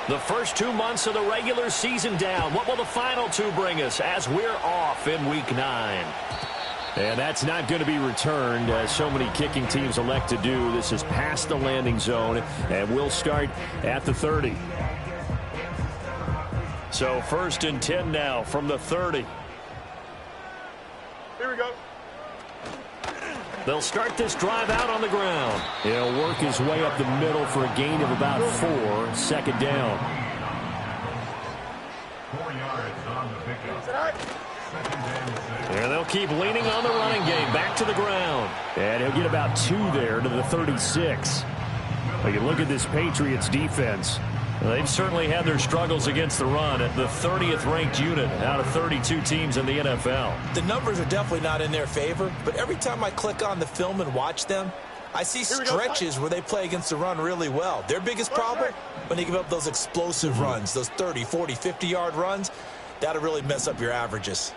The first 2 months of the regular season down. What will the final 2 bring us as we're off in Week 9? And that's not going to be returned, as so many kicking teams elect to do. This is past the landing zone, and we'll start at the 30. So 1st and 10 now from the 30. Here we go. They'll start this drive out on the ground. He'll work his way up the middle for a gain of about 4. 2nd down. 4 yards on the pickup. And they'll keep leaning on the running game. Back to the ground. And he'll get about 2 there to the 36. Well, you look at this Patriots defense. They've certainly had their struggles against the run at the 30th ranked unit out of 32 teams in the NFL. The numbers are definitely not in their favor, but every time I click on the film and watch them, I see stretches where they play against the run really well. Their biggest problem, when they give up those explosive runs, those 30, 40, 50-yard runs, that'll really mess up your averages.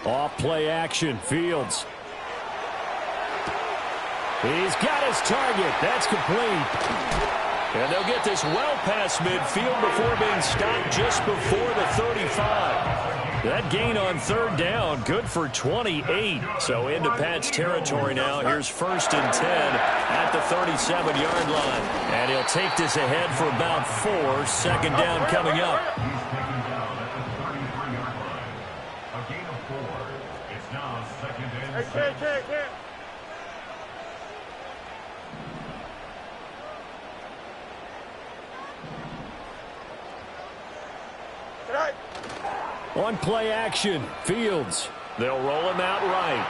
Off play action, Fields. He's got his target. That's complete. And they'll get this well past midfield before being stopped just before the 35. That gain on 3rd down, good for 28. So into Pat's territory now. Here's 1st and 10 at the 37-yard line. And he'll take this ahead for about 4. 2nd down coming up. A gain of 4. It's now 2nd and 7. On play action, Fields. They'll roll him out right.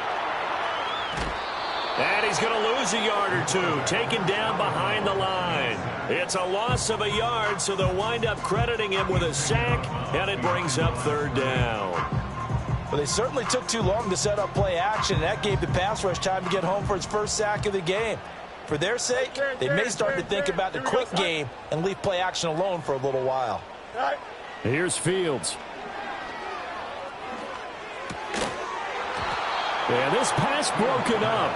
And he's going to lose a yard or 2, taken down behind the line. It's a loss of a yard, so they'll wind up crediting him with a sack, and it brings up 3rd down. Well, they certainly took too long to set up play action, and that gave the pass rush time to get home for its first sack of the game. For their sake, they may start to think about the quick game and leave play action alone for a little while. Here's Fields. And this pass broken up.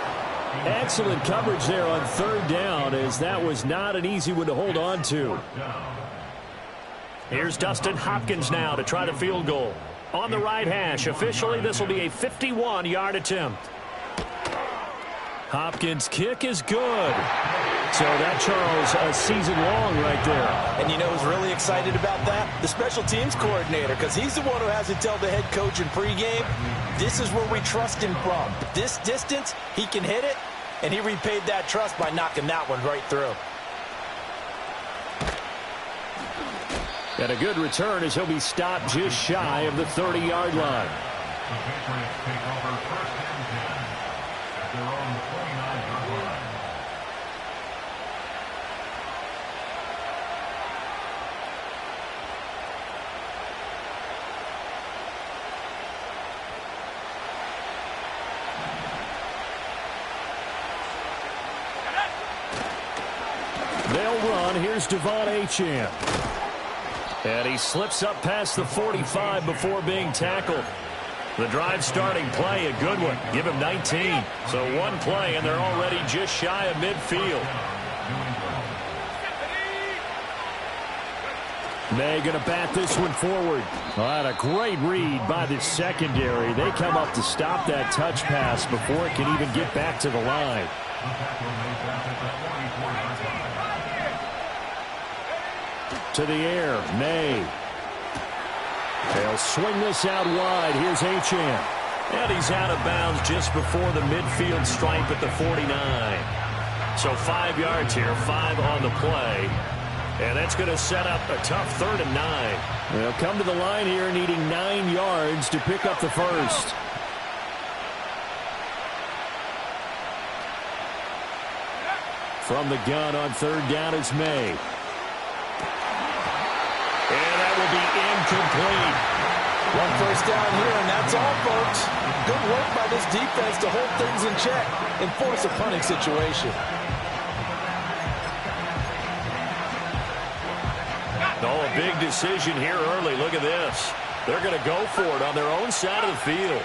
Excellent coverage there on 3rd down, as that was not an easy one to hold on to. Here's Dustin Hopkins now to try the field goal. On the right hash, officially this will be a 51-yard attempt. Hopkins' kick is good. So that, Charles, a season long right there. And you know who's really excited about that? The special teams coordinator, because he's the one who has to tell the head coach in pregame, this is where we trust him from. This distance, he can hit it, and he repaid that trust by knocking that one right through. And a good return as he'll be stopped just shy of the 30-yard line. The Patriots take over 1st and 10 at their own 29-yard line. They'll run. Here's Devon Achane. And he slips up past the 45 before being tackled. The drive starting play, a good one. Give him 19. So 1 play, and they're already just shy of midfield. May going to bat this one forward. Well, that a great read by the secondary. They come up to stop that touch pass before it can even get back to the line. To the air, May. They'll swing this out wide. Here's Achane. And he's out of bounds just before the midfield stripe at the 49. So 5 yards here, 5 on the play. And that's going to set up a tough 3rd and 9. They'll come to the line here needing 9 yards to pick up the first. From the gun on 3rd down is May. And that will be incomplete. 1 first down here, and that's all, folks. Good work by this defense to hold things in check and force a punting situation. Oh, a big decision here early. Look at this. They're going to go for it on their own side of the field.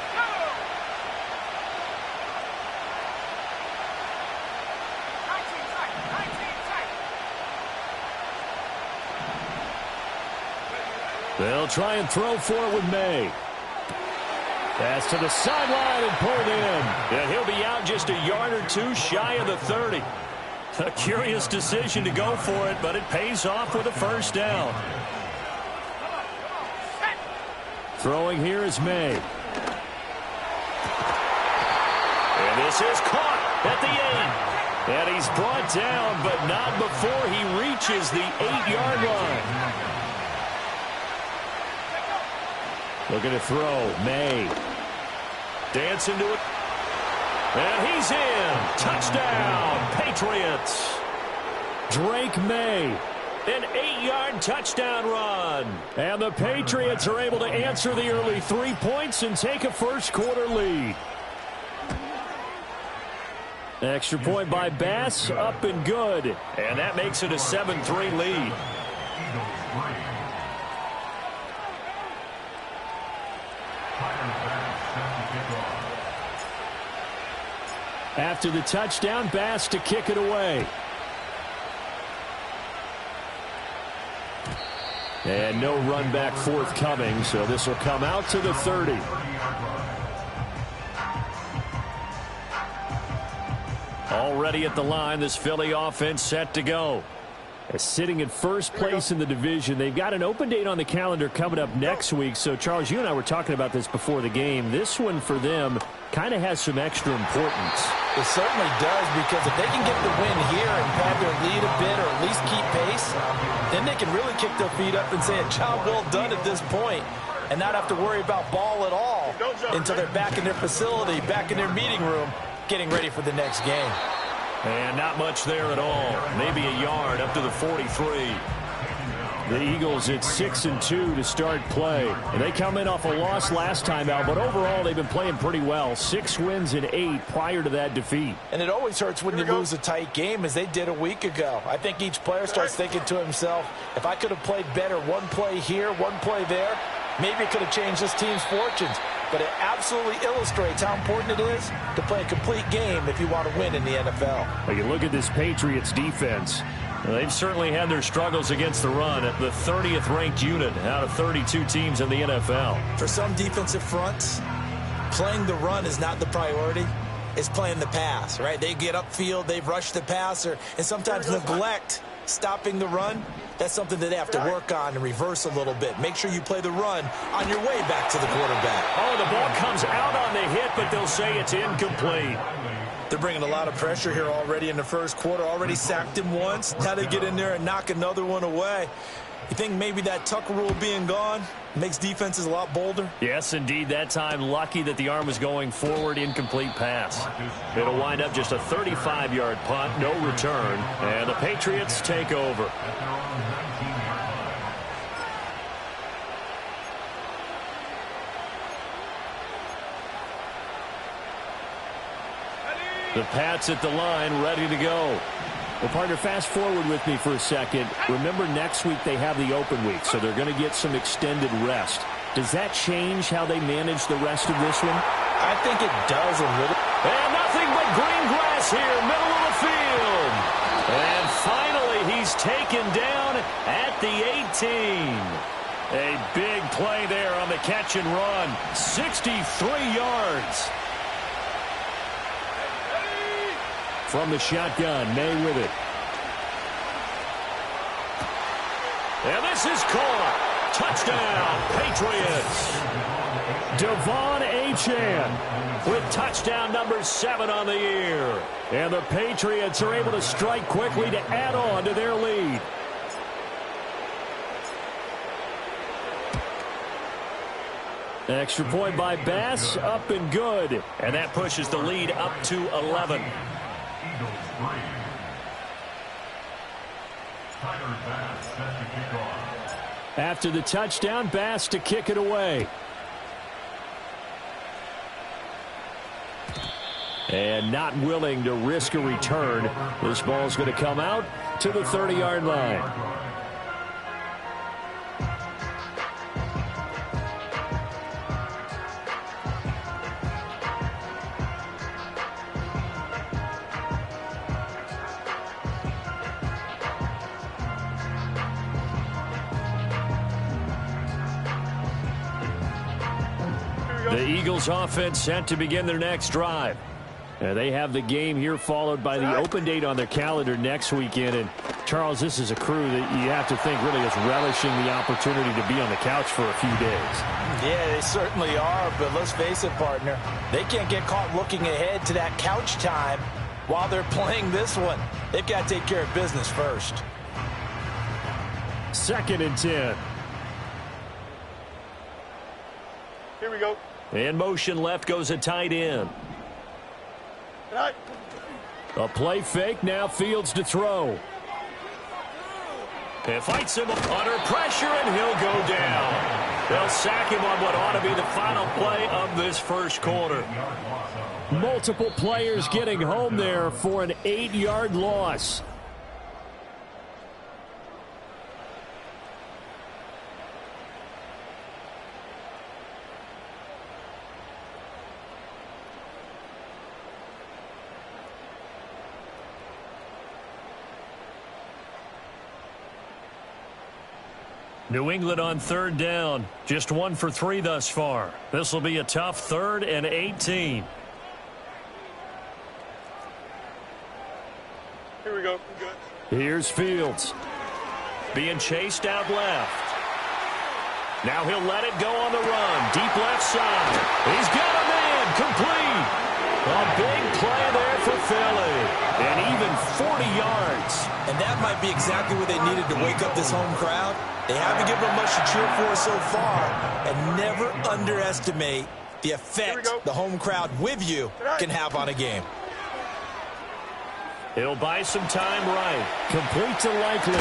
They'll try and throw for it with May. Pass to the sideline and pulled in. And he'll be out just a yard or two shy of the 30. A curious decision to go for it, but it pays off with a first down. Throwing here is May. And this is caught at the 8. And he's brought down, but not before he reaches the 8-yard line. Looking to throw. May. Dancing to it. And he's in. Touchdown, Patriots. Drake May. An 8-yard touchdown run. And the Patriots are able to answer the early 3 points and take a first-quarter lead. Extra point by Bass, up and good. And that makes it a 7-3 lead. After the touchdown, Bass to kick it away. And no run back forthcoming, so this will come out to the 30. Already at the line, this Philly offense set to go. Sitting in first place in the division. They've got an open date on the calendar coming up next week. So, Charles, you and I were talking about this before the game. This one for them kind of has some extra importance. It certainly does, because if they can get the win here and pad their lead a bit or at least keep pace, then they can really kick their feet up and say a job well done at this point and not have to worry about ball at all until they're back in their facility, back in their meeting room, getting ready for the next game. And not much there at all. Maybe a yard up to the 43. The Eagles at 6-2 to start play. And they come in off a loss last time out, but overall they've been playing pretty well. 6 wins in 8 prior to that defeat. And it always hurts when you lose a tight game, as they did a week ago. I think each player starts thinking to himself, if I could have played better one play here, one play there, maybe it could have changed this team's fortunes. But it absolutely illustrates how important it is to play a complete game if you want to win in the NFL. Well, you look at this Patriots defense. Well, they've certainly had their struggles against the run at the 30th ranked unit out of 32 teams in the NFL. For some defensive fronts, playing the run is not the priority. It's playing the pass, right? They get upfield, they rush the passer, and sometimes neglect stopping the run. That's something that they have to work on and reverse a little bit. Make sure you play the run on your way back to the quarterback. Oh, the ball comes out on the hit, but they'll say it's incomplete. They're bringing a lot of pressure here already in the first quarter. Already sacked him once. Now they get in there and knock another one away. You think maybe that Tucker rule being gone makes defenses a lot bolder? Yes, indeed. That time, lucky that the arm was going forward, incomplete pass. It'll wind up just a 35-yard punt, no return, and the Patriots take over. The Pats at the line, ready to go. Well, partner, fast forward with me for a second. Remember, next week they have the open week, so they're going to get some extended rest. Does that change how they manage the rest of this one? I think it does a little. And nothing but green grass here, middle of the field. And finally, he's taken down at the 18. A big play there on the catch and run. 63 yards. From the shotgun, May with it. And this is caught. Touchdown, Patriots. Devon Achane with touchdown number 7 on the year. And the Patriots are able to strike quickly to add on to their lead. Extra point by Bass, up and good. And that pushes the lead up to 11. After the touchdown, Bass to kick it away. And not willing to risk a return. This ball's going to come out to the 30-yard line. The Eagles offense set to begin their next drive. They have the game here followed by the open date on their calendar next weekend. And, Charles, this is a crew that you have to think really is relishing the opportunity to be on the couch for a few days. Yeah, they certainly are, but let's face it, partner. They can't get caught looking ahead to that couch time while they're playing this one. They've got to take care of business first. 2nd and 10. Here we go. In motion left goes a tight end. Right. A play fake, now Fields to throw. It fights him under pressure, and he'll go down. They'll sack him on what ought to be the final play of this first quarter. Multiple players getting home there for an 8-yard loss. New England on 3rd down. Just 1 for 3 thus far. This will be a tough 3rd and 18. Here we go. Good. Here's Fields. Being chased out left. Now he'll let it go on the run. Deep left side. He's got a man. Complete. A big play there for Philly. And even 40 yards. And that might be exactly what they needed to wake up this home crowd. They haven't given them much to cheer for so far. And never underestimate the effect the home crowd with you can have on a game. He'll buy some time right. Complete to Likely.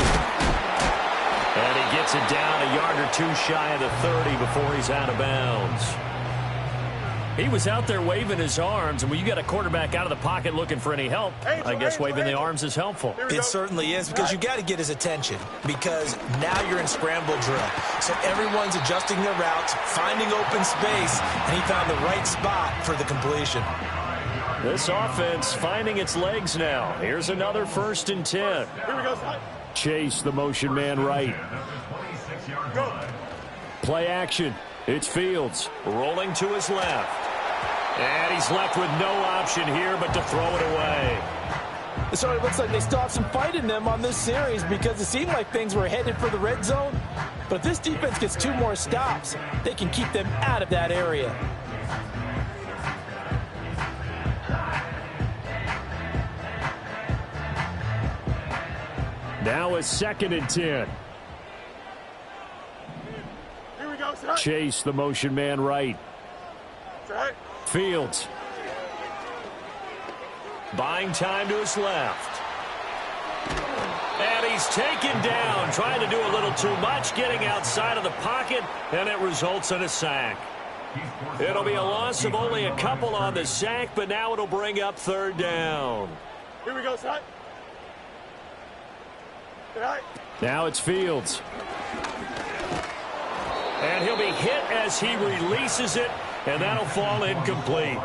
And he gets it down a yard or 2 shy of the 30 before he's out of bounds. He was out there waving his arms, and when you got a quarterback out of the pocket looking for any help, I guess waving the arms is helpful. It certainly is, because you got to get his attention, because now you're in scramble drill. So everyone's adjusting their routes, finding open space, and he found the right spot for the completion. This offense finding its legs now. Here's another 1st and 10. Here we go, son. Chase the motion man right. Go. Play action. It's Fields rolling to his left. And he's left with no option here but to throw it away. So it looks like they still have some fight in them on this series, because it seemed like things were headed for the red zone. But if this defense gets 2 more stops, they can keep them out of that area. Now a 2nd and 10. Here we go, son. Chase the motion man right. Right. Fields. Buying time to his left. And he's taken down, trying to do a little too much, getting outside of the pocket, and it results in a sack. It'll be a loss of only a couple on the sack, but now it'll bring up 3rd down. Here we go, son. Right. Now it's Fields. And he'll be hit as he releases it, and that'll fall incomplete.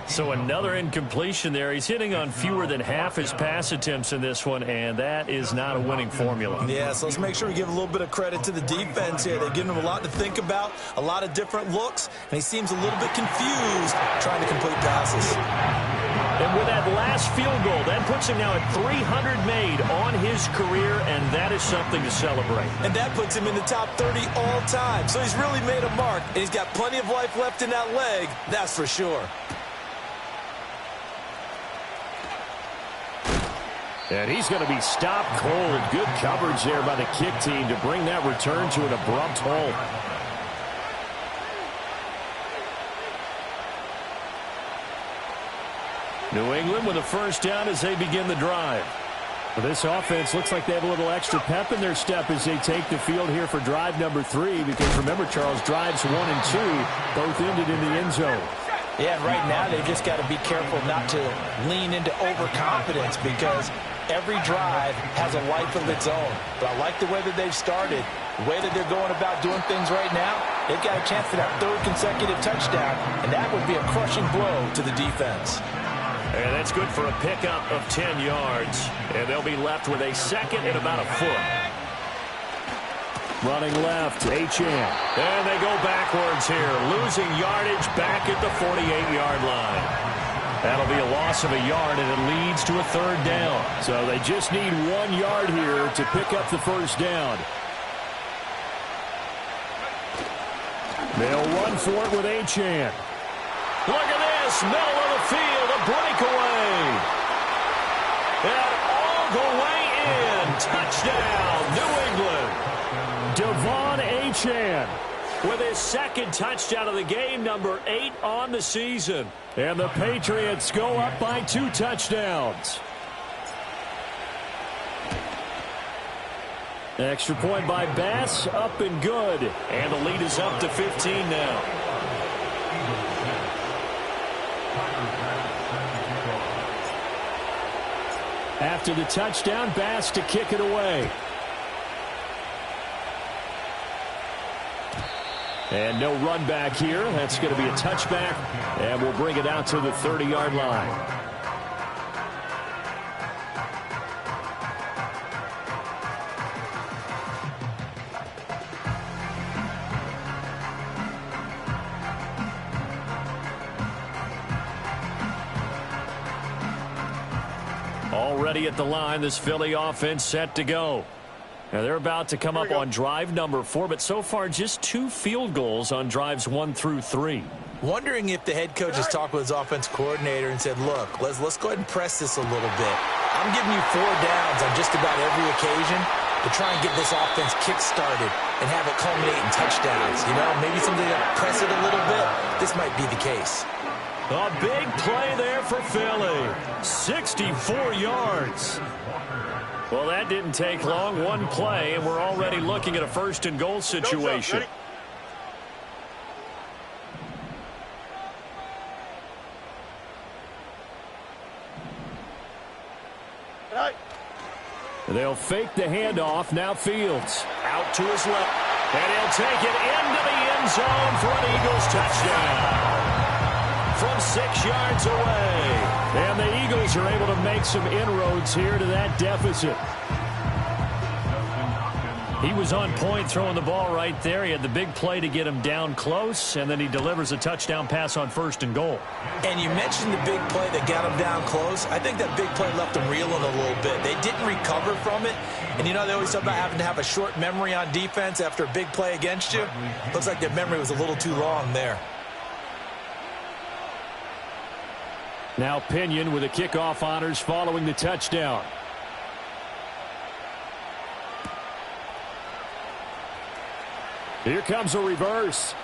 So another incompletion there. He's hitting on fewer than half his pass attempts in this one, and that is not a winning formula. Yeah, so let's make sure we give a little bit of credit to the defense here. They've given him a lot to think about, a lot of different looks, and he seems a little bit confused trying to complete passes. And with that last field goal, that puts him now at 300 made on his career, and that is something to celebrate. And that puts him in the top 30 all time. So he's really made a mark, and he's got plenty of life left in that leg, that's for sure. And he's going to be stopped cold. Good coverage there by the kick team to bring that return to an abrupt halt. New England with a 1st down as they begin the drive. Well, this offense looks like they have a little extra pep in their step as they take the field here for drive number 3, because remember, Charles, drives 1 and 2 both ended in the end zone. Yeah, and right now they just got to be careful not to lean into overconfidence, because every drive has a life of its own. But I like the way that they've started, the way that they're going about doing things right now. They've got a chance for that 3rd consecutive touchdown, and that would be a crushing blow to the defense. And that's good for a pickup of 10 yards. And they'll be left with a 2nd and about a foot. Running left, Achane. And they go backwards here, losing yardage back at the 48-yard line. That'll be a loss of a yard, and it leads to a third down. So they just need 1 yard here to pick up the first down. They'll run for it with Achane. Look at this, middle of the field, a breakaway. And all the way in, touchdown, New England. Devon Achane With his second touchdown of the game, number 8 on the season. And the Patriots go up by 2 touchdowns. Extra point by Bass, up and good. And the lead is up to 15 now. After the touchdown, Bass to kick it away. And no run back here. That's going to be a touchback. And we'll bring it out to the 30-yard line. Already at the line, this Philly offense set to go. Now they're about to come up on drive number 4, but so far just 2 field goals on drives 1 through 3. Wondering if the head coach has talked with his offense coordinator and said, look, let's go ahead and press this a little bit. I'm giving you 4 downs on just about every occasion to try and get this offense kick-started and have it culminate in touchdowns. You know, maybe something to press it a little bit. This might be the case. A big play there for Philly. 64 yards. Well, that didn't take long. 1 play, and we're already looking at a first and goal situation. They'll fake the handoff. Now Fields. Out to his left. And he'll take it into the end zone for an Eagles touchdown. From 6 yards away. And the Eagles are able to make some inroads here to that deficit. He was on point throwing the ball right there. He had the big play to get him down close, and then he delivers a touchdown pass on first and goal. And you mentioned the big play that got him down close. I think that big play left him reeling a little bit. They didn't recover from it. And you know, they always talk about having to have a short memory on defense after a big play against you. Looks like their memory was a little too long there. Now Pinion with the kickoff honors following the touchdown. Here comes a reverse.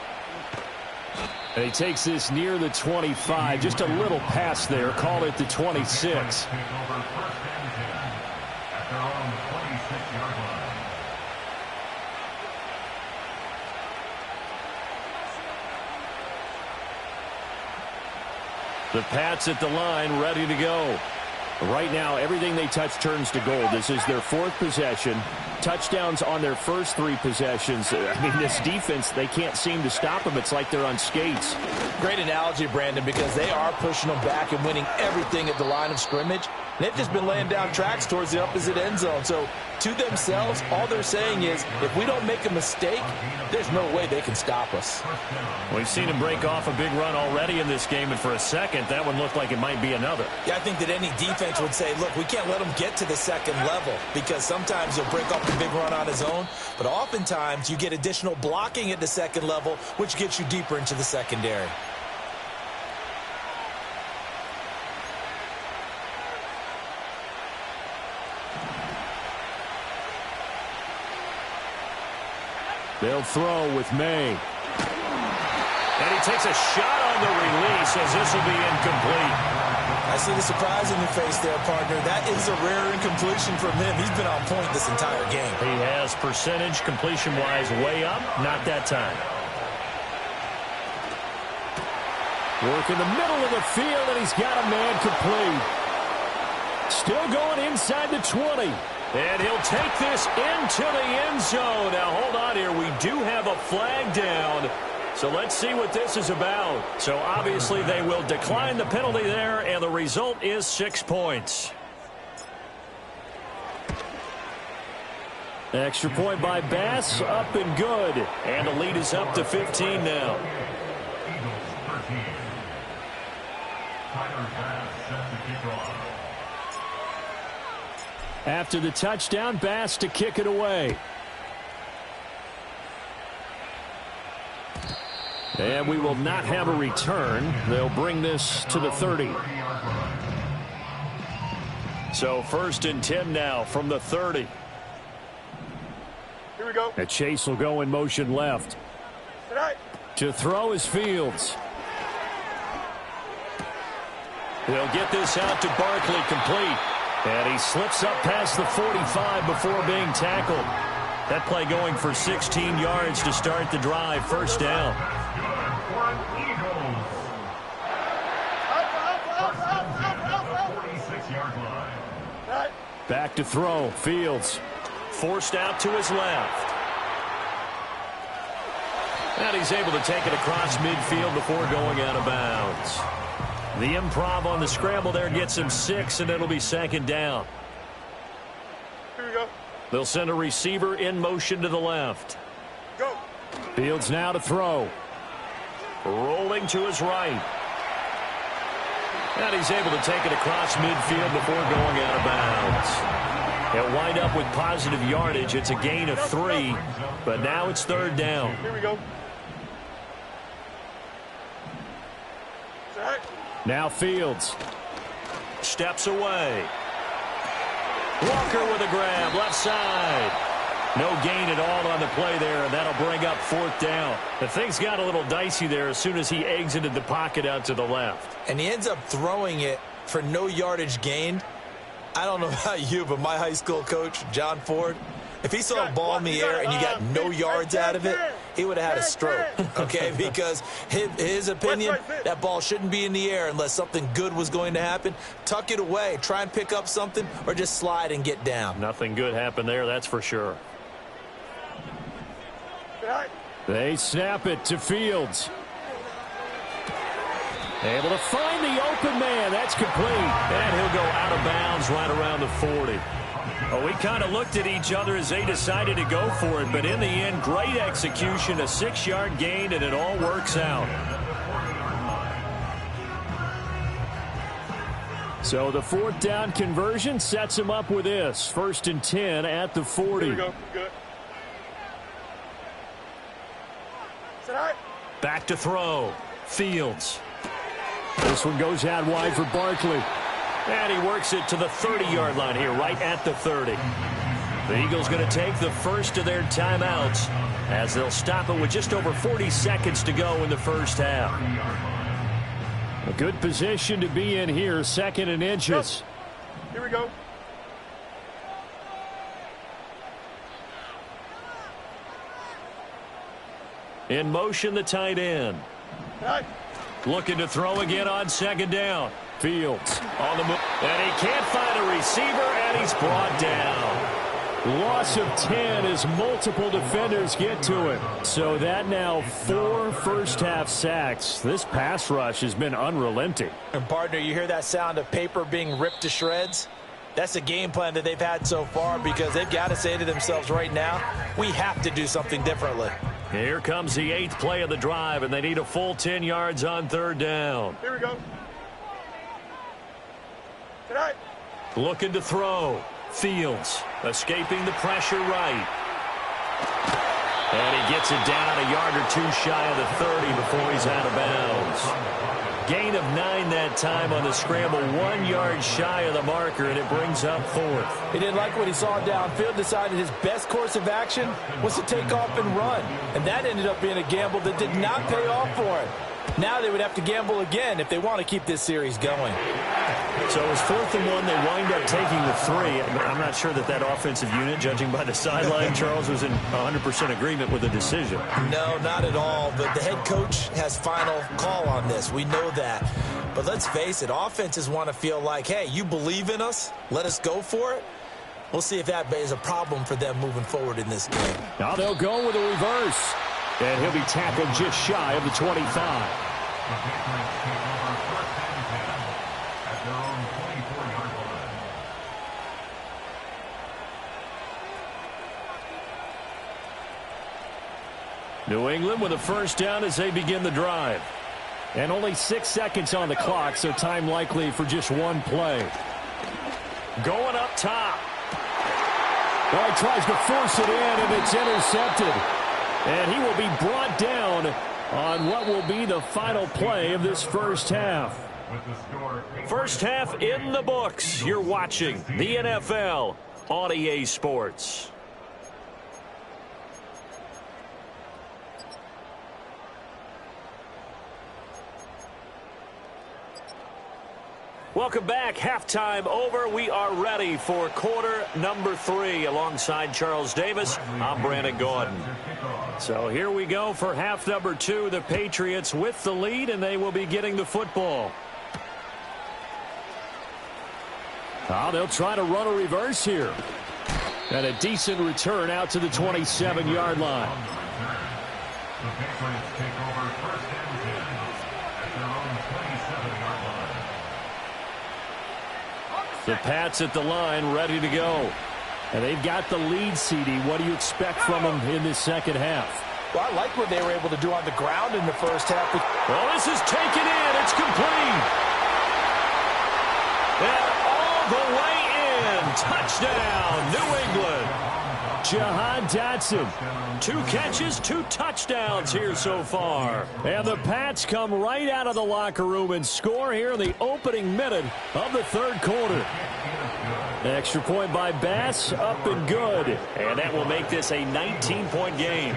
And he takes this near the 25. Just a little pass there. Call it the 26. The Pats at the line, ready to go. Right now, everything they touch turns to gold. This is their 4th possession. Touchdowns on their first 3 possessions. I mean, this defense, they can't seem to stop them. It's like they're on skates. Great analogy, Brandon, because they are pushing them back and winning everything at the line of scrimmage. They've just been laying down tracks towards the opposite end zone. So, to themselves, all they're saying is, if we don't make a mistake, there's no way they can stop us. We've seen him break off a big run already in this game, and for a second, that one looked like it might be another. Yeah, I think that any defense would say, look, we can't let him get to the second level, because sometimes he'll break off a big run on his own, but oftentimes you get additional blocking at the second level, which gets you deeper into the secondary. They'll throw with May. And he takes a shot on the release as this will be incomplete. I see the surprise in your face there, partner. That is a rare incompletion from him. He's been on point this entire game. He has percentage completion-wise way up. Not that time. Work in the middle of the field, and he's got a man complete. Still going inside the 20. And he'll take this into the end zone. Now, hold on here. We do have a flag down. So let's see what this is about. So obviously they will decline the penalty there, and the result is 6 points. Extra point by Bass, up and good. And the lead is up to 15 now. Eagles 13. Tyler Bass set to kick off. After the touchdown, Bass to kick it away. And we will not have a return. They'll bring this to the 30. So 1st and 10 now from the 30. Here we go. And Chase will go in motion left. Tonight. To throw is Fields. He'll get this out to Barkley, complete. And he slips up past the 45 before being tackled. That play going for 16 yards to start the drive. First down. Back to throw. Fields forced out to his left. And he's able to take it across midfield before going out of bounds. The improv on the scramble there gets him 6, and it'll be 2nd down. Here we go. They'll send a receiver in motion to the left. Go. Fields now to throw. Rolling to his right. And he's able to take it across midfield before going out of bounds. He'll wind up with positive yardage. It's a gain of 3, but now it's 3rd down. Here we go. Tonight. Now Fields steps away. Walker with a grab, left side. No gain at all on the play there, and that'll bring up 4th down. The things got a little dicey there as soon as he exited the pocket out to the left. And he ends up throwing it for no yardage gained. I don't know about you, but my high school coach, John Ford, if he saw a ball in the air and you got no yards out of it, he would have had a stroke, okay? Because his opinion, that ball shouldn't be in the air unless something good was going to happen. Tuck it away, try and pick up something, or just slide and get down. Nothing good happened there, that's for sure. Tonight. They snap it to Fields. Able to find the open man. That's complete. And he'll go out of bounds right around the 40. Well, we kind of looked at each other as they decided to go for it, but in the end, great execution, a 6-yard gain, and it all works out. So the 4th down conversion sets him up with this. 1st and 10 at the 40. Here we go. Good. Tonight. Back to throw. Fields. This one goes out wide for Barkley. And he works it to the 30-yard line here, right at the 30. The Eagles going to take the first of their timeouts as they'll stop it with just over 40 seconds to go in the first half. A good position to be in here, 2nd and inches. Here we go. In motion, the tight end. Tonight. Looking to throw again on 2nd down. Fields on the move. And he can't find a receiver, and he's brought down. Loss of 10 as multiple defenders get to it. So that now 4 first-half sacks. This pass rush has been unrelenting. And, partner, you hear that sound of paper being ripped to shreds? That's the game plan that they've had so far because they've got to say to themselves right now, we have to do something differently. Here comes the 8th play of the drive, and they need a full 10 yards on 3rd down. Here we go. Tonight. Looking to throw. Fields escaping the pressure right. And he gets it down a yard or 2 shy of the 30 before he's out of bounds. Gain of 9 that time on the scramble, 1 yard shy of the marker, and it brings up 4th. He didn't like what he saw downfield, decided his best course of action was to take off and run. And that ended up being a gamble that did not pay off for him. Now they would have to gamble again if they want to keep this series going. So it was 4th and 1. They wind up taking the 3. I'm not sure that offensive unit, judging by the sideline, Charles, was in 100% agreement with the decision. No, not at all. But the head coach has final call on this. We know that. But let's face it, offenses want to feel like, hey, you believe in us? Let us go for it. We'll see if that is a problem for them moving forward in this game. Now they'll go with a reverse. And he'll be tackled just shy of the 25. New England with a first down as they begin the drive. And only 6 seconds on the clock, so time likely for just one play. Going up top. Well, he tries to force it in, and it's intercepted. And he will be brought down on what will be the final play of this first half. First half in the books. You're watching the NFL on EA Sports. Welcome back. Halftime over. We are ready for quarter number 3. Alongside Charles Davis, I'm Brandon Gordon. So here we go for half number 2. The Patriots with the lead, and they will be getting the football. They'll try to run a reverse here. And a decent return out to the 27-yard line. The Patriots take over first and 10 at their own 27-yard line. The Pats at the line, ready to go. And they've got the lead, CD. What do you expect from them in this second half? Well, I like what they were able to do on the ground in the first half. Well, this is taken in. It's complete. And all the way in. Touchdown, New England. Jahan Dotson. 2 catches, 2 touchdowns here so far. And the Pats come right out of the locker room and score here in the opening minute of the third quarter. Extra point by Bass, up and good. And that will make this a 19-point game.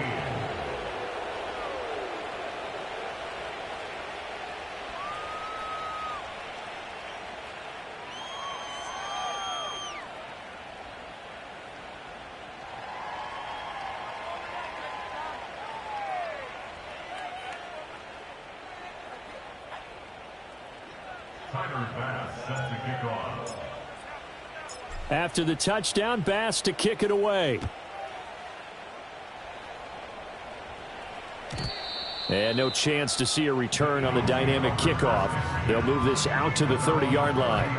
After the touchdown, Bass to kick it away. And no chance to see a return on the dynamic kickoff. They'll move this out to the 30-yard line.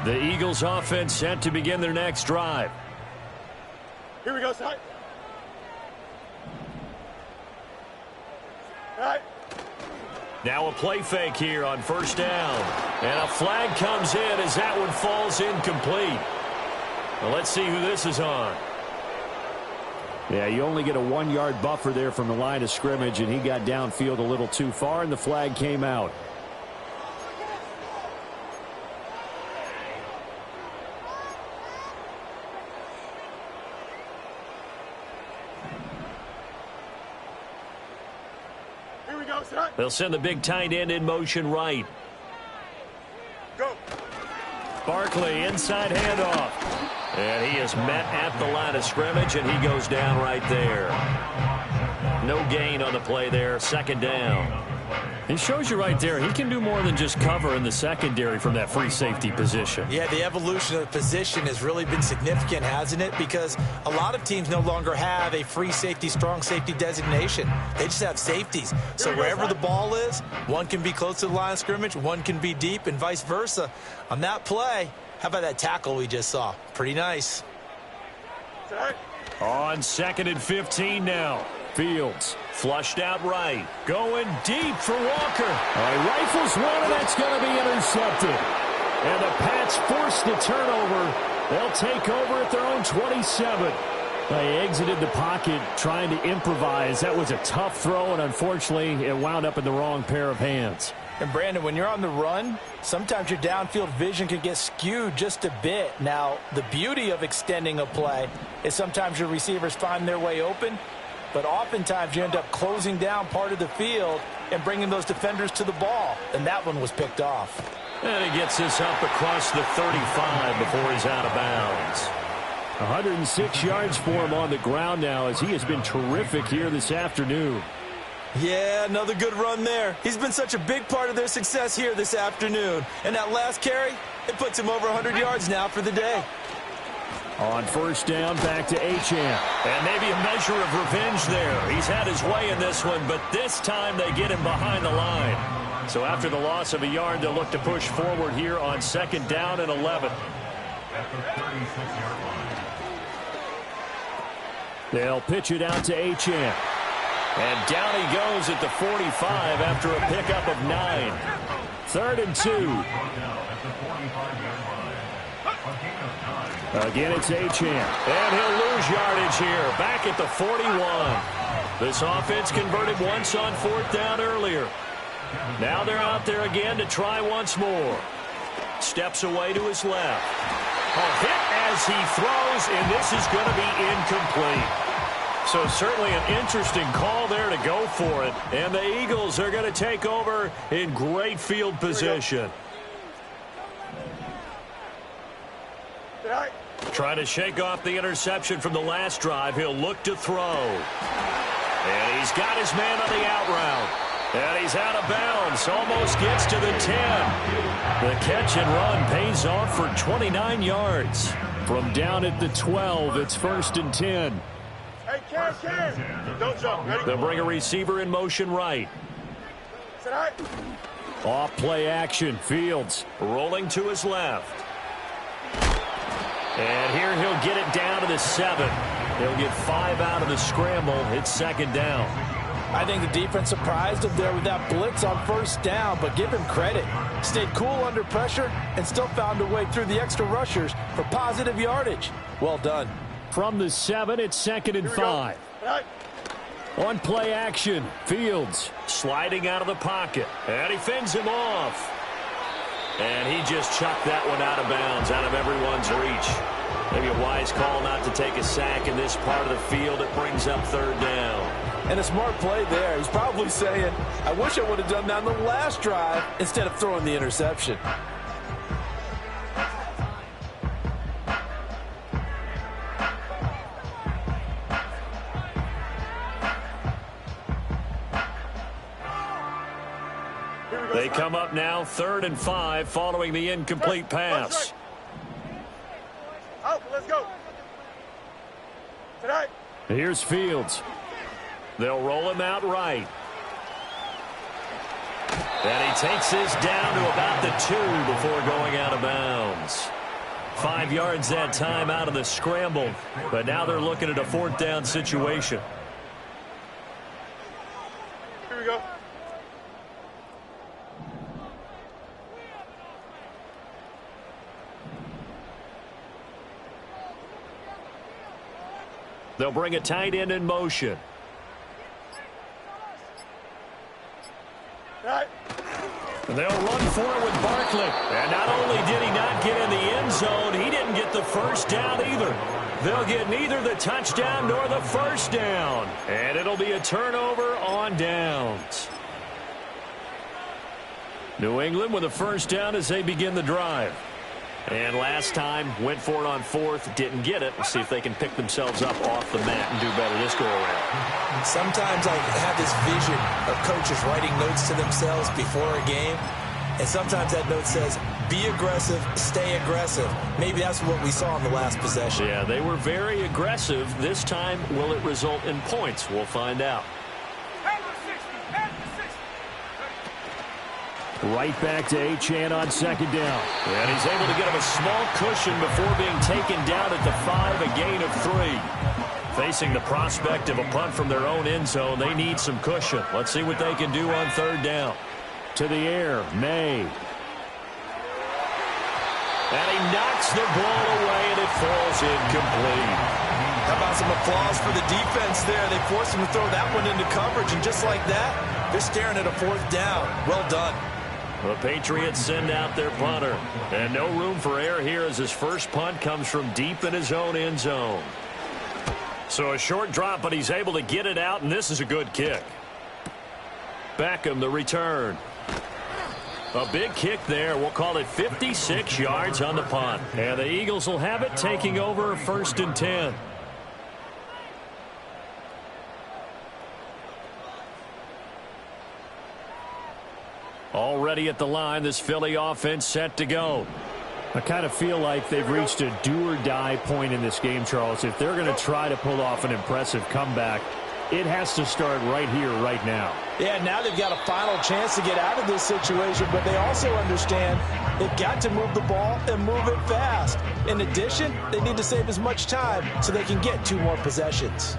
The Eagles offense set to begin their next drive. Here we go, side. All right. Now a play fake here on first down. And a flag comes in as that one falls incomplete. Well, let's see who this is on. Yeah, you only get a 1-yard buffer there from the line of scrimmage, and he got downfield a little too far, and the flag came out. They'll send the big tight end in motion right. Go. Barkley, inside handoff. And he is met at the line of scrimmage, and he goes down right there. No gain on the play there. Second down. He shows you right there, he can do more than just cover in the secondary from that free safety position. Yeah, the evolution of the position has really been significant, hasn't it? Because a lot of teams no longer have a free safety, strong safety designation. They just have safeties. So wherever the ball is, one can be close to the line of scrimmage, one can be deep, and vice versa. On that play, how about that tackle we just saw? Pretty nice. On 2nd and 15 now. Fields flushed out right. Going deep for Walker. He rifles one, and that's going to be intercepted. And the Pats force the turnover. They'll take over at their own 27. They exited the pocket trying to improvise. That was a tough throw, and unfortunately, it wound up in the wrong pair of hands. And, Brandon, when you're on the run, sometimes your downfield vision can get skewed just a bit. Now, the beauty of extending a play is sometimes your receivers find their way open, but oftentimes you end up closing down part of the field and bringing those defenders to the ball. And that one was picked off. And he gets this up across the 35 before he's out of bounds. 106 yards for him on the ground now as he has been terrific here this afternoon. Yeah, another good run there. He's been such a big part of their success here this afternoon. And that last carry, it puts him over 100 yards now for the day. On first down, back to Achane. And maybe a measure of revenge there. He's had his way in this one, but this time they get him behind the line. So after the loss of a yard, they'll look to push forward here on 2nd down and 11. At the 36-yard line. They'll pitch it out to Achane. And down he goes at the 45 after a pickup of 9. 3rd and 2. Again, it's Achane. And he'll lose yardage here. Back at the 41. This offense converted once on 4th down earlier. Now they're out there again to try once more. Steps away to his left. A hit as he throws, and this is going to be incomplete. So certainly an interesting call there to go for it. And the Eagles are going to take over in great field position. Trying to shake off the interception from the last drive. He'll look to throw. And he's got his man on the out route. And he's out of bounds. Almost gets to the 10. The catch and run pays off for 29 yards. From down at the 12, it's 1st and 10. Hey, Ken. Don't jump. Ready? They'll bring a receiver in motion right. Sit high. Off play action. Fields rolling to his left. And here he'll get it down to the 7. He'll get 5 out of the scramble. It's 2nd down. I think the defense surprised him there with that blitz on 1st down, but give him credit. Stayed cool under pressure and still found a way through the extra rushers for positive yardage. Well done. From the 7, it's 2nd and 5. On play action, Fields sliding out of the pocket. And he fends him off. And he just chucked that one out of bounds, out of everyone's reach. Maybe a wise call not to take a sack in this part of the field. It brings up 3rd down. And a smart play there. He's probably saying, I wish I would have done that on the last drive instead of throwing the interception. They come up now 3rd and 5 following the incomplete pass. Alpha, let's go. Tonight. Here's Fields. They'll roll him out right. And he takes this down to about the 2 before going out of bounds. 5 yards that time out of the scramble. But now they're looking at a 4th down situation. Here we go. They'll bring a tight end in motion. Right. And they'll run for it with Barkley. And not only did he not get in the end zone, he didn't get the 1st down either. They'll get neither the touchdown nor the 1st down. And it'll be a turnover on downs. New England with a 1st down as they begin the drive. And last time, went for it on 4th, didn't get it. We'll see if they can pick themselves up off the mat and do better this go-around. Sometimes I have this vision of coaches writing notes to themselves before a game, and sometimes that note says, be aggressive, stay aggressive. Maybe that's what we saw in the last possession. Yeah, they were very aggressive. This time, will it result in points? We'll find out. Right back to Achane on 2nd down. And he's able to get him a small cushion before being taken down at the 5, a gain of 3. Facing the prospect of a punt from their own end zone, they need some cushion. Let's see what they can do on 3rd down. To the air, May. And he knocks the ball away, and it falls incomplete. How about some applause for the defense there? They forced him to throw that one into coverage, and just like that, they're staring at a 4th down. Well done. The Patriots send out their punter. And no room for error here as his first punt comes from deep in his own end zone. So a short drop, but he's able to get it out, and this is a good kick. Beckham, the return. A big kick there. We'll call it 56 yards on the punt. And the Eagles will have it, taking over 1st and 10. Already at the line, this Philly offense set to go. I kind of feel like they've reached a do-or-die point in this game, Charles. If they're going to try to pull off an impressive comeback, It has to start right here, right now. Yeah, now they've got a final chance to get out of this situation, but they also understand they've got to move the ball and move it fast. In addition, they need to save as much time so they can get 2 more possessions.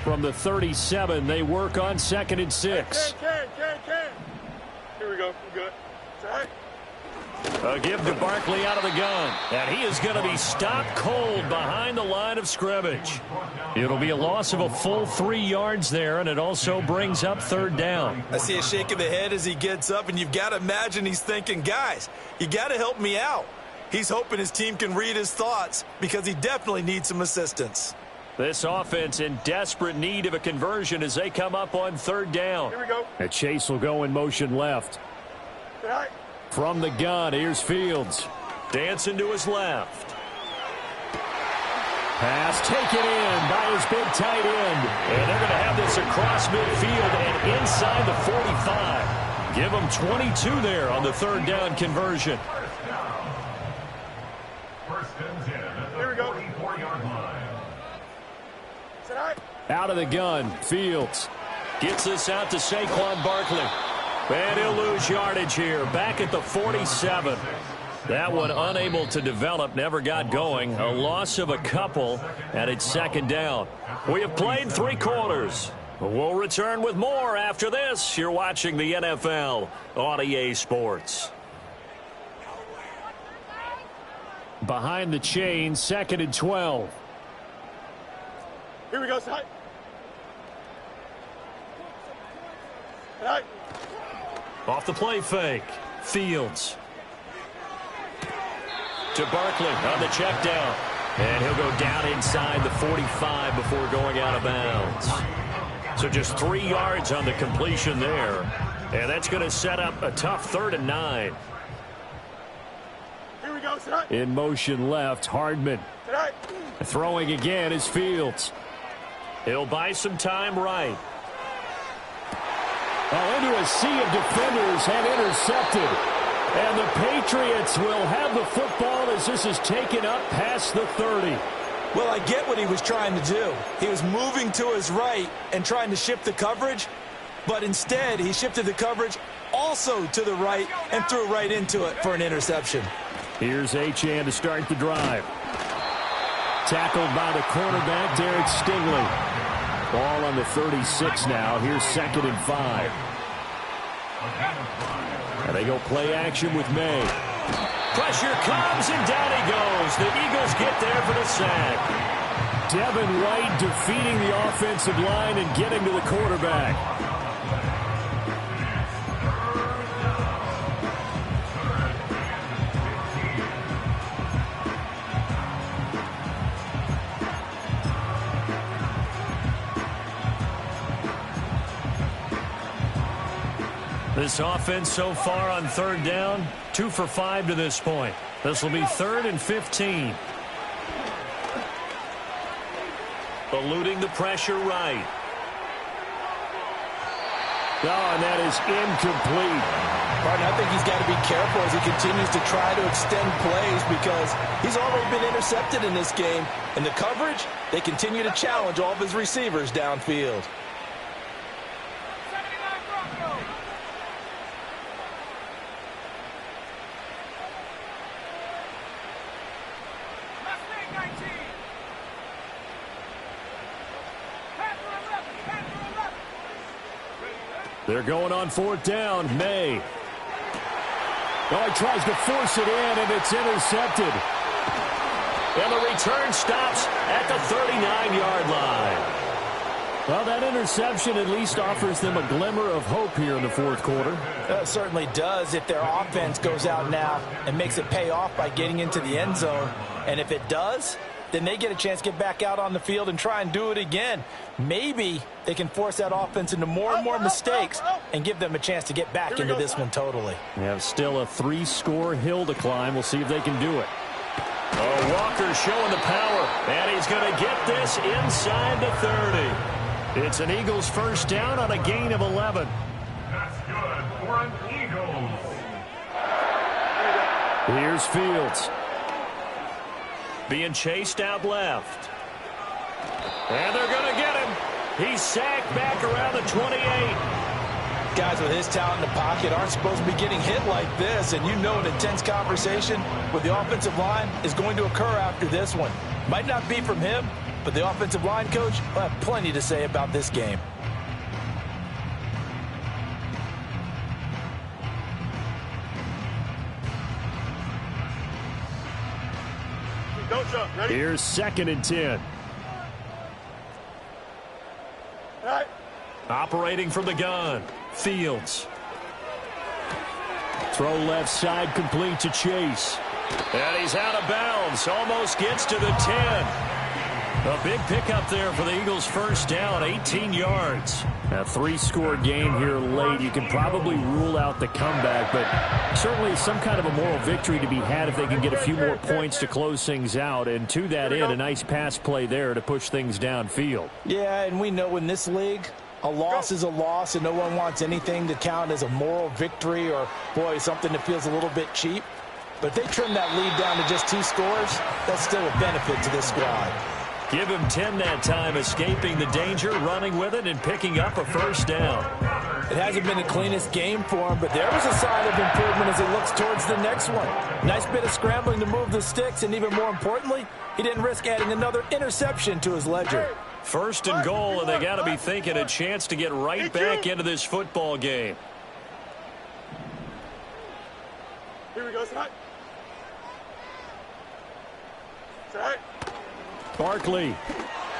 From the 37, they work on 2nd and 6. Can. Here we go. We're good. It's all right. A give to Barkley out of the gun. And he is going to be stopped cold behind the line of scrimmage. It'll be a loss of a full 3 yards there, and it also brings up 3rd down. I see a shake of the head as he gets up, and you've got to imagine he's thinking, guys, you got to help me out. He's hoping his team can read his thoughts because he definitely needs some assistance. This offense in desperate need of a conversion as they come up on 3rd down. Here we go. And Chase will go in motion left. All right. From the gun, here's Fields. Dancing to his left. Pass taken in by his big tight end. And they're going to have this across midfield and inside the 45. Give them 22 there on the 3rd down conversion. Here we go. Out of the gun, Fields. Gets this out to Saquon Barkley. And he'll lose yardage here. Back at the 47. That one unable to develop, never got going. A loss of a couple, and it's 2nd down. We have played 3 quarters. We'll return with more after this. You're watching the NFL on EA Sports. Behind the chain, 2nd and 12. Here we go, side. All right. Off the play fake. Fields. To Barkley on the check down. And he'll go down inside the 45 before going out of bounds. So just 3 yards on the completion there. And that's going to set up a tough 3rd and 9. Here we go, side. In motion left, Hardman. Right. Throwing again is Fields. He'll buy some time right. Into a sea of defenders and intercepted. And the Patriots will have the football as this is taken up past the 30. Well, I get what he was trying to do. He was moving to his right and trying to shift the coverage, but instead he shifted the coverage also to the right and threw right into it for an interception. Here's Achane to start the drive. Tackled by the cornerback, Derek Stingley. Ball on the 36 now. Here's 2nd and 5. And they go play action with May. Pressure comes, and down he goes. The Eagles get there for the sack. Devin White defeating the offensive line and getting to the quarterback. This offense so far on 3rd down, 2 for 5 to this point. This will be 3rd and 15. Eluding the pressure right. Oh, and that is incomplete. Pardon, I think he's got to be careful as he continues to try to extend plays because he's already been intercepted in this game. In the coverage, they continue to challenge all of his receivers downfield. They're going on 4th down. May. Oh, he tries to force it in, and it's intercepted. And the return stops at the 39-yard line. Well, that interception at least offers them a glimmer of hope here in the 4th quarter. It certainly does if their offense goes out now and makes it pay off by getting into the end zone. And if it does, then they get a chance to get back out on the field and try and do it again. Maybe they can force that offense into more and more mistakes and give them a chance to get back into this one totally. We have still a 3-score hill to climb. We'll see if they can do it. Oh, Walker showing the power, and he's going to get this inside the 30. It's an Eagles first down on a gain of 11. That's good for an Eagles. Here's Fields. being chased out left. And they're going to get him. He's sacked back around the 28. Guys with his talent in the pocket aren't supposed to be getting hit like this, and you know an intense conversation with the offensive line is going to occur after this one. Might not be from him, but the offensive line coach will have plenty to say about this game. Don't jump. Ready? Here's 2nd and 10. All right. Operating from the gun. Fields. Throw left side, complete to Chase. And he's out of bounds. Almost gets to the 10. A big pickup there for the Eagles' first down, 18 yards. A 3-score game here late. You can probably rule out the comeback, but certainly some kind of a moral victory to be had if they can get a few more points to close things out. And to that end, a nice pass play there to push things downfield. Yeah, and we know in this league, a loss is a loss, and no one wants anything to count as a moral victory or, boy, something that feels a little bit cheap. But if they trim that lead down to just 2 scores, that's still a benefit to this squad. Give him 10 that time, escaping the danger, running with it, and picking up a first down. It hasn't been the cleanest game for him, but there was a sign of improvement as he looks towards the next one. Nice bit of scrambling to move the sticks, and even more importantly, he didn't risk adding another interception to his ledger. First and goal, and they got to be thinking a chance to get right back into this football game. Here we go, Scott. Set. Barkley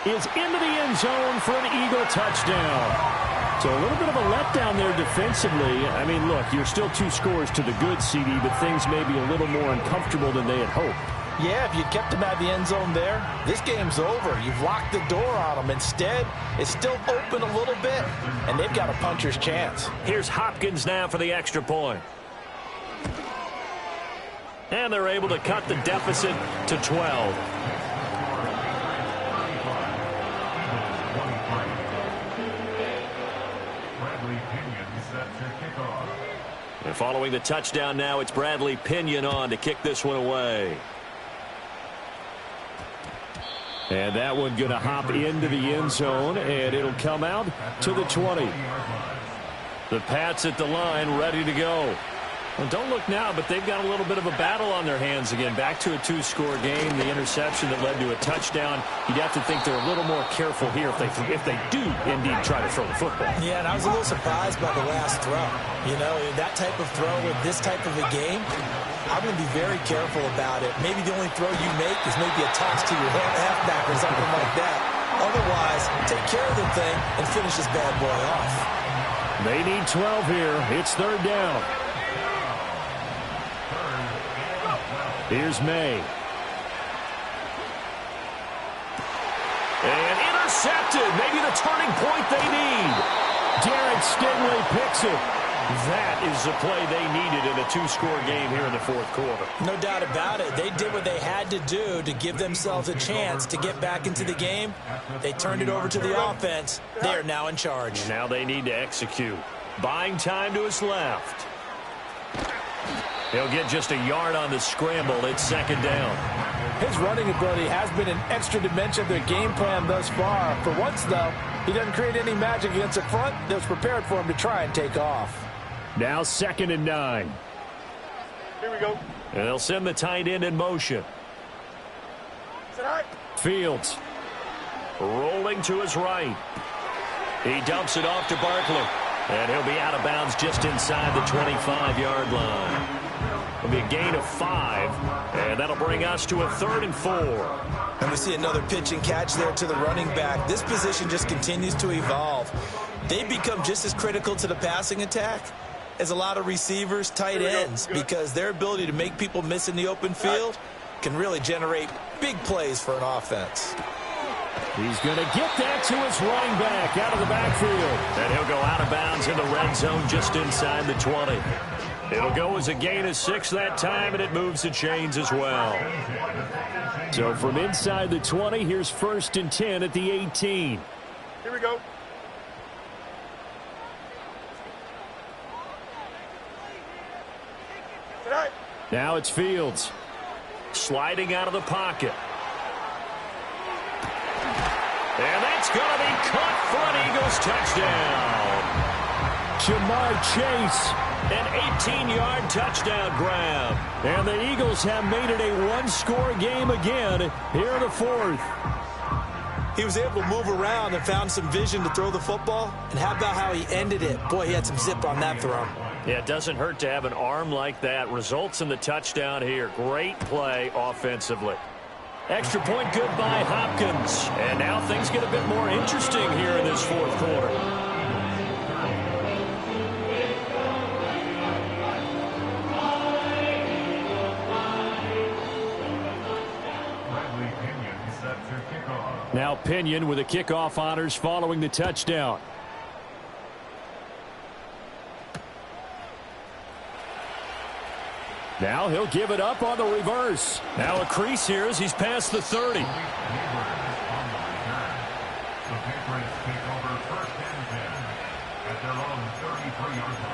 is into the end zone for an Eagle touchdown. So a little bit of a letdown there defensively. I mean, look, you're still 2 scores to the good, CD, but things may be a little more uncomfortable than they had hoped. Yeah, if you kept him out of the end zone there, this game's over. You've locked the door on him. Instead, it's still open a little bit, and they've got a puncher's chance. Here's Hopkins now for the extra point. And they're able to cut the deficit to 12. And following the touchdown now, it's Bradley Pinion on to kick this one away. And that one going to hop into the end zone, and it'll come out to the 20. The Pats at the line, ready to go. Well, don't look now, but they've got a little bit of a battle on their hands again. Back to a 2-score game. The interception that led to a touchdown. You'd have to think they're a little more careful here if they do indeed try to throw the football. Yeah, and I was a little surprised by the last throw. You know, that type of throw with this type of a game, I'm going to be very careful about it. Maybe the only throw you make is maybe a toss to your halfback or something like that. Otherwise, take care of the thing and finish this bad boy off. They need 12 here. It's 3rd down. Here's May. And intercepted. Maybe the turning point they need. Derek Stingley picks it. That is the play they needed in a 2-score game here in the 4th quarter. No doubt about it. They did what they had to do to give themselves a chance to get back into the game. They turned it over to the offense. They are now in charge. Now they need to execute. Buying time to his left. He'll get just a yard on the scramble. It's 2nd down. His running ability has been an extra dimension of their game plan thus far. For once, though, he doesn't create any magic against the front that was prepared for him to try and take off. Now 2nd and 9. Here we go. And they'll send the tight end in motion. Set. Fields. Rolling to his right. He dumps it off to Barkley. And he'll be out of bounds just inside the 25-yard line. It'll be a gain of 5, and that'll bring us to a 3rd and 4. And we see another pitch and catch there to the running back. This position just continues to evolve. They become just as critical to the passing attack as a lot of receivers, tight ends, because their ability to make people miss in the open field can really generate big plays for an offense. He's going to get that to his running back out of the backfield. And he'll go out of bounds in the red zone just inside the 20. It'll go as a gain of 6 that time, and it moves the chains as well. So from inside the 20, here's 1st and 10 at the 18. Here we go. Now it's Fields. Sliding out of the pocket. And that's going to be caught for an Eagles touchdown. Jamar Chase. An 18-yard touchdown grab. And the Eagles have made it a one-score game again here in the fourth. He was able to move around and found some vision to throw the football. And how about how he ended it? Boy, he had some zip on that throw. Yeah, it doesn't hurt to have an arm like that. Results in the touchdown here. Great play offensively. Extra point good by Hopkins. And now things get a bit more interesting here in this fourth quarter. Now Pinion with the kickoff honors following the touchdown. Now he'll give it up on the reverse. Now a crease here as he's past the 30. The Patriots take over first and 10 at their own 33-yard line.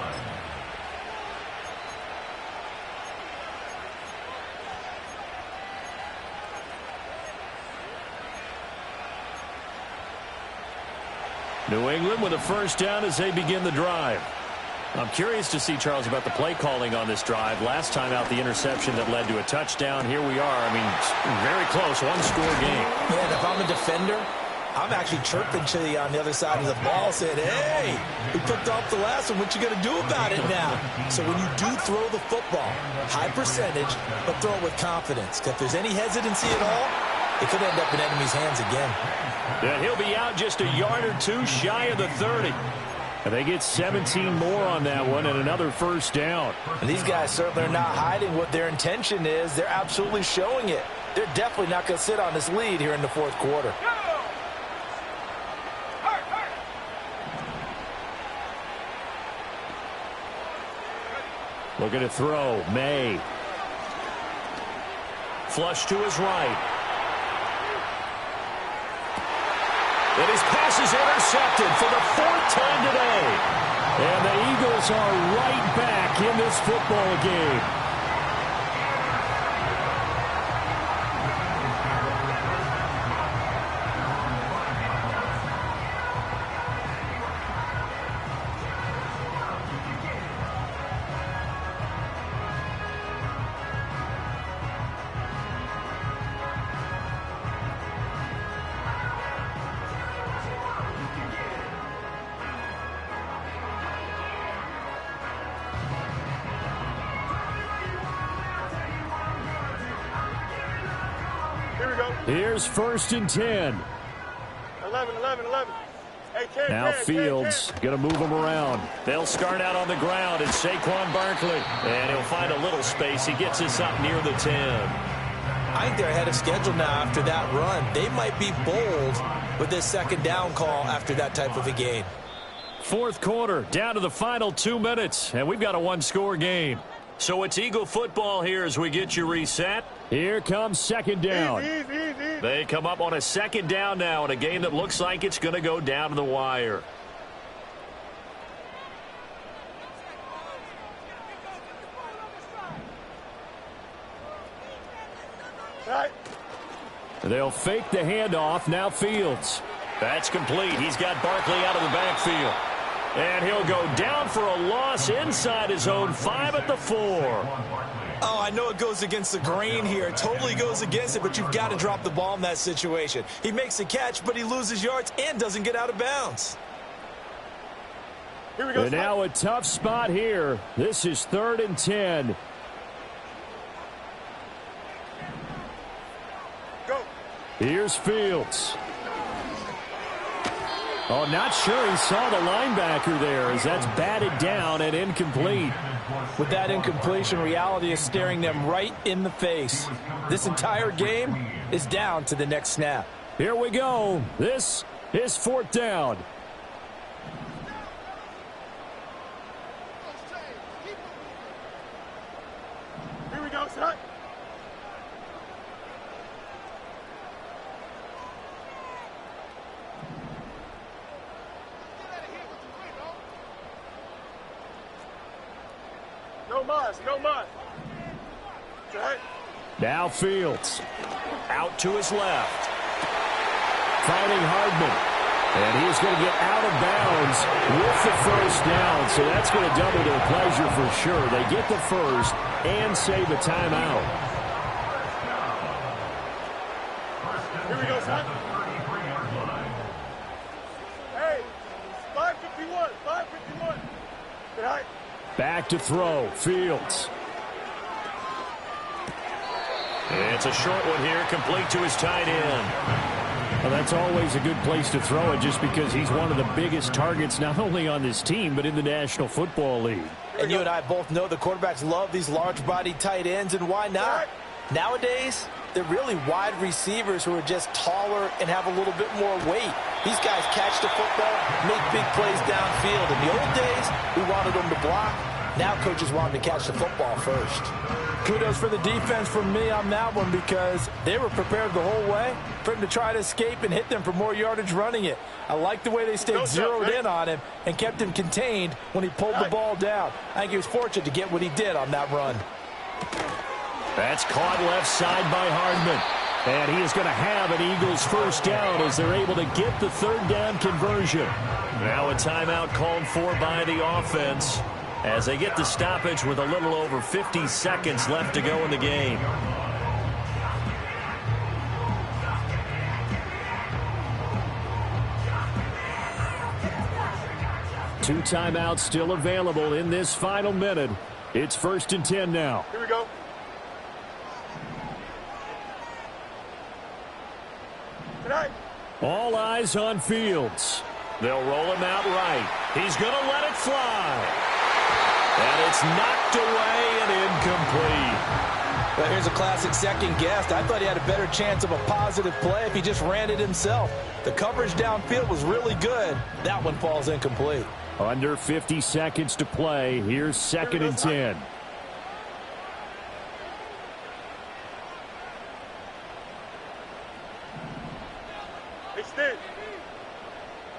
New England with a first down as they begin the drive. I'm curious to see, Charles, about the play calling on this drive. Last time out, the interception that led to a touchdown. Here we are. I mean, very close, one-score game. Yeah, and if I'm a defender, I'm actually chirping Chili on the other side of the ball saying, hey, we picked off the last one. What you going to do about it now? So when you do throw the football, high percentage, but throw it with confidence. If there's any hesitancy at all, it could end up in enemy's hands again. Yeah, he'll be out just a yard or two shy of the 30. And they get 17 more on that one and another first down. And these guys certainly are not hiding what their intention is. They're absolutely showing it. They're definitely not going to sit on this lead here in the fourth quarter. Looking to throw. May. Flush to his right. And his pass is intercepted for the fourth time today. And the Eagles are right back in this football game. Here's first and 10. 11. Hey, 10, Now 10, Fields going to move him around. They'll start out on the ground. It's Saquon Barkley. And he'll find a little space. He gets us up near the 10. I think they're ahead of schedule now after that run. They might be bold with this second down call after that type of a gain. Fourth quarter, down to the final 2 minutes. And we've got a one-score game. So it's Eagle football here as we get you reset. Here comes second down. Easy. They come up on a second down now in a game that looks like it's going to go down to the wire. Right. They'll fake the handoff. Now Fields. That's complete. He's got Barkley out of the backfield. And he'll go down for a loss inside his own 5 at the 4. Oh, I know it goes against the grain here. It totally goes against it, but you've got to drop the ball in that situation. He makes a catch, but he loses yards and doesn't get out of bounds. Here we go. And now a tough spot here. This is 3rd and 10. Go. Here's Fields. Oh, not sure he saw the linebacker there as that's batted down and incomplete. With that incompletion, reality is staring them right in the face. This entire game is down to the next snap. Here we go. This is 4th down. Here we go, son. No muss. Right. Now Fields. Out to his left. Finding Hardman. And he is going to get out of bounds with the first down. So that's going to double their pleasure for sure. They get the first and save a timeout. Here we go, son. Hey, 5:51, 5:51. Good night. Back to throw, Fields. It's a short one here, complete to his tight end. Well, that's always a good place to throw it just because he's one of the biggest targets not only on this team but in the National Football League. And you and I both know the quarterbacks love these large-bodied tight ends, and why not? Nowadays, they're really wide receivers who are just taller and have a little bit more weight. These guys catch the football, make big plays downfield. In the old days, we wanted them to block. Now coaches want them to catch the football first. Kudos for the defense from me on that one because they were prepared the whole way for him to try to escape and hit them for more yardage running it. I like the way they stayed zeroed in on him and kept him contained when he pulled the ball down. I think he was fortunate to get what he did on that run. That's caught left side by Hardman. And he is going to have an Eagles first down as they're able to get the third down conversion. Now a timeout called for by the offense as they get the stoppage with a little over 50 seconds left to go in the game. Two timeouts still available in this final minute. It's 1st and 10 now. Here we go. Good night. All eyes on Fields. They'll roll him out right. He's going to let it fly. And it's knocked away and incomplete. Well, here's a classic second guess. I thought he had a better chance of a positive play if he just ran it himself. The coverage downfield was really good. That one falls incomplete. Under 50 seconds to play. Here's 2nd and 10. Hey, Steve.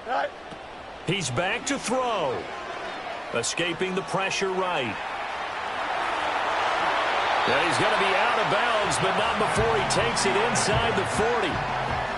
Right. He's back to throw. Escaping the pressure right. And he's going to be out of bounds, but not before he takes it inside the 40.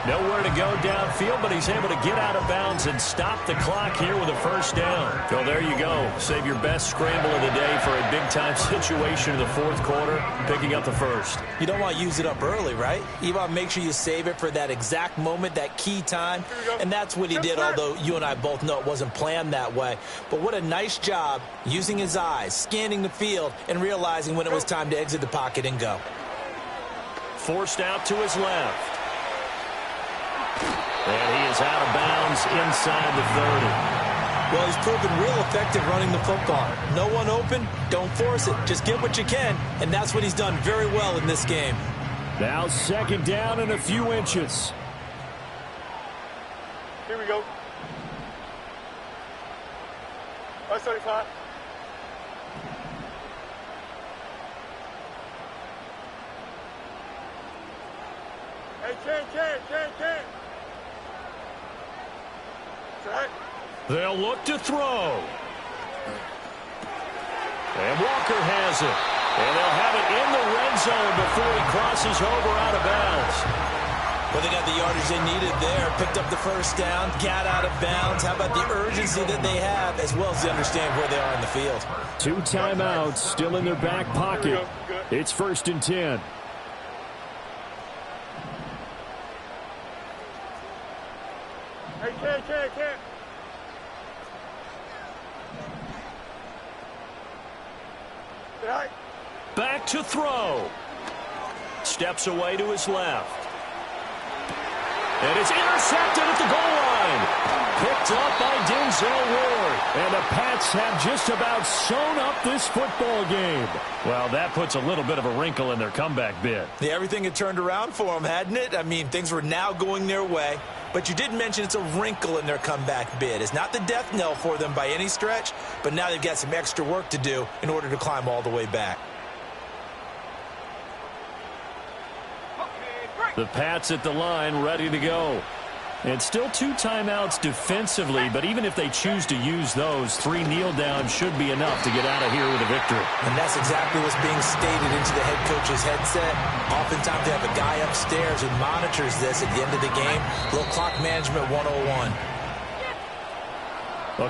Nowhere to go downfield, but he's able to get out of bounds and stop the clock here with a first down. So there you go. Save your best scramble of the day for a big-time situation in the fourth quarter, picking up the first. You don't want to use it up early, right? You want to make sure you save it for that exact moment, that key time. And that's what he did, although you and I both know it wasn't planned that way. But what a nice job using his eyes, scanning the field, and realizing when it was time to exit the pocket and go. Forced out to his left. And he is out of bounds inside the 30. Well, he's proven real effective running the football. No one open, don't force it. Just get what you can, and that's what he's done very well in this game. Now 2nd down and a few inches. Here we go. 5:35. Hey, Ken. Right. They'll look to throw. And Walker has it. And they'll have it in the red zone before he crosses over out of bounds. Well, they got the yardage they needed there. Picked up the first down, got out of bounds. How about the urgency that they have, as well as they understand where they are in the field? 2 timeouts still in their back pocket. It's 1st and 10. Hey, Ken. Right. Back to throw. Steps away to his left. And it's intercepted at the goal line. Picked up by Denzel Ward. And the Pats have just about sewn up this football game. Well, that puts a little bit of a wrinkle in their comeback bid. Yeah, everything had turned around for them, hadn't it? I mean, things were now going their way. But you did mention it's a wrinkle in their comeback bid. It's not the death knell for them by any stretch, but now they've got some extra work to do in order to climb all the way back. The Pats at the line ready to go. And still 2 timeouts defensively, but even if they choose to use those, 3 kneel downs should be enough to get out of here with a victory. And that's exactly what's being stated into the head coach's headset. Oftentimes they have a guy upstairs who monitors this at the end of the game. Little clock management 101.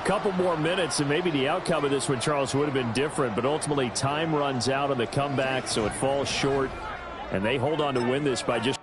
A couple more minutes, and maybe the outcome of this one, Charles, would have been different, but ultimately time runs out on the comeback, so it falls short, and they hold on to win this by just